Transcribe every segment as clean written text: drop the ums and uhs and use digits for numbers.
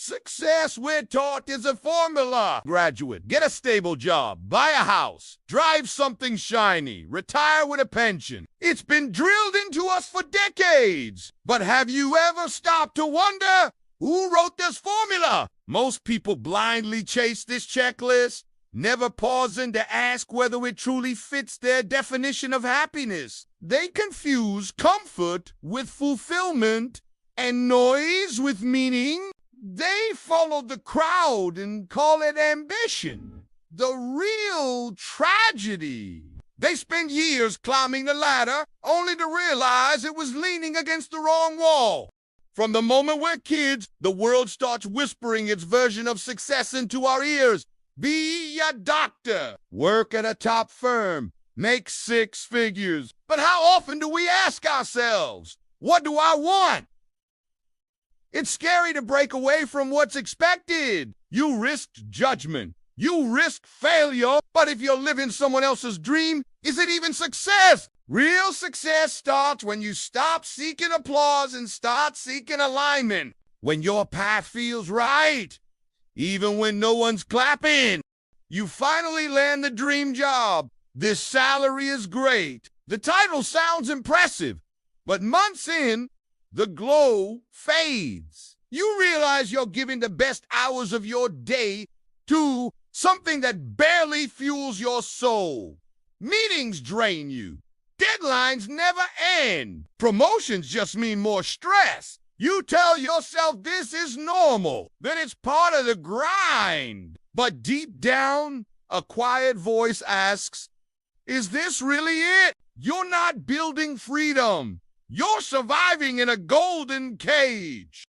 Success, we're taught, is a formula. Graduate, get a stable job, buy a house, drive something shiny, retire with a pension. It's been drilled into us for decades. But have you ever stopped to wonder who wrote this formula? Most people blindly chase this checklist, never pausing to ask whether it truly fits their definition of happiness. They confuse comfort with fulfillment and noise with meaning. They follow the crowd and call it ambition. The real tragedy. They spend years climbing the ladder only to realize it was leaning against the wrong wall. From the moment we're kids, the world starts whispering its version of success into our ears. Be a doctor, work at a top firm, make 6 figures. But how often do we ask ourselves, what do I want? It's scary to break away from what's expected. You risked judgment. You risk failure. But if you're living someone else's dream, is it even success? Real success starts when you stop seeking applause and start seeking alignment. When your path feels right, even when no one's clapping. You finally land the dream job. This salary is great. The title sounds impressive. But months in, the glow fades. You realize you're giving the best hours of your day to something that barely fuels your soul. Meetings drain you. Deadlines never end. Promotions just mean more stress. You tell yourself this is normal, that it's part of the grind. But deep down, a quiet voice asks, is this really it? You're not building freedom. You're surviving in a golden cage.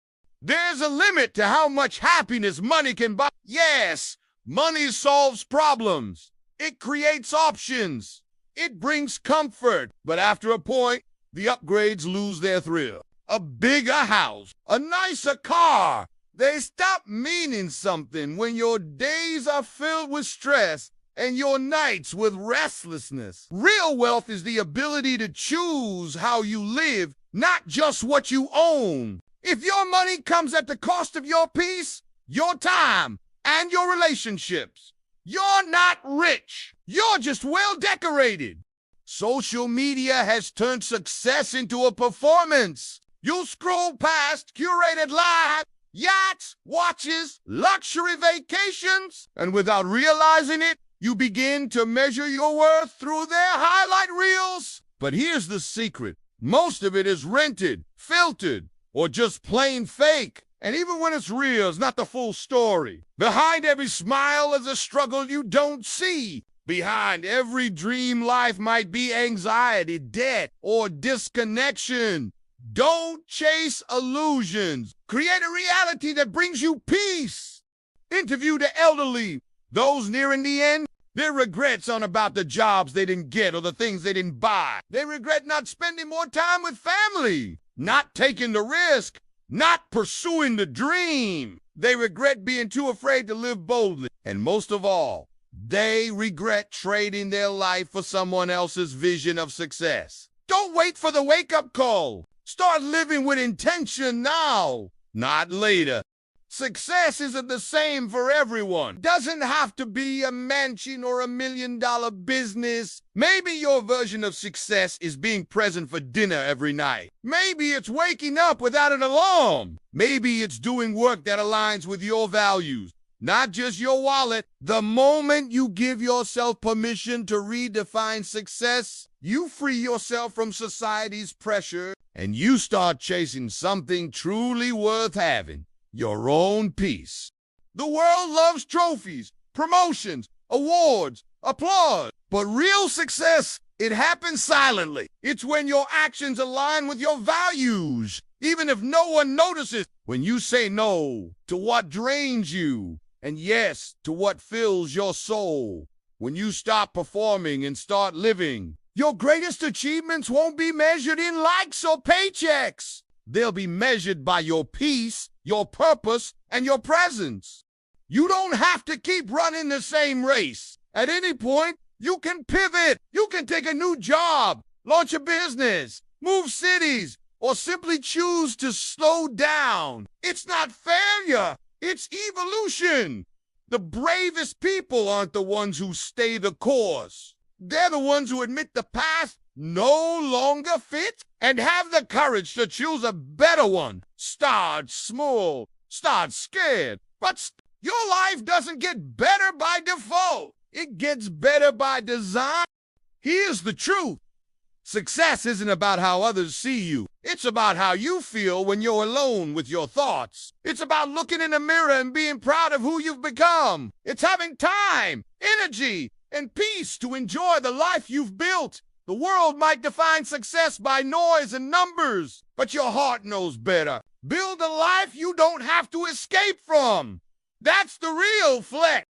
There's a limit to how much happiness money can buy. Yes, money solves problems. It creates options. It brings comfort. But after a point, the upgrades lose their thrill. A bigger house, a nicer car. They stop meaning something when your days are filled with stress and your nights with restlessness. Real wealth is the ability to choose how you live, not just what you own. If your money comes at the cost of your peace, your time, and your relationships, you're not rich. You're just well decorated. Social media has turned success into a performance. You'll scroll past curated lives, yachts, watches, luxury vacations, and without realizing it, you begin to measure your worth through their highlight reels. But here's the secret. Most of it is rented, filtered, or just plain fake. And even when it's real, it's not the full story. Behind every smile is a struggle you don't see. Behind every dream life might be anxiety, debt, or disconnection. Don't chase illusions. Create a reality that brings you peace. Interview the elderly. Those nearing the end, their regrets aren't about the jobs they didn't get or the things they didn't buy. They regret not spending more time with family, not taking the risk, not pursuing the dream. They regret being too afraid to live boldly. And most of all, they regret trading their life for someone else's vision of success. Don't wait for the wake-up call. Start living with intention now, not later. Success isn't the same for everyone. Doesn't have to be a mansion or $1 million business. Maybe your version of success is being present for dinner every night. Maybe it's waking up without an alarm. Maybe it's doing work that aligns with your values, not just your wallet. The moment you give yourself permission to redefine success, you free yourself from society's pressure and you start chasing something truly worth having. Your own peace. The world loves trophies, promotions, awards, applause. But real success, it happens silently. It's when your actions align with your values, even if no one notices. When you say no to what drains you, and yes to what fills your soul. When you stop performing and start living. Your greatest achievements won't be measured in likes or paychecks. They'll be measured by your peace, your purpose, and your presence. You don't have to keep running the same race. At any point, you can pivot. You can take a new job, launch a business, move cities, or simply choose to slow down. It's not failure. It's evolution. The bravest people aren't the ones who stay the course. They're the ones who admit the path no longer fits and have the courage to choose a better one. Start small, start scared, but your life doesn't get better by default. It gets better by design. Here's the truth. Success isn't about how others see you. It's about how you feel when you're alone with your thoughts. It's about looking in the mirror and being proud of who you've become. It's having time, energy, and peace to enjoy the life you've built. The world might define success by noise and numbers, but your heart knows better. Build a life you don't have to escape from. That's the real flex.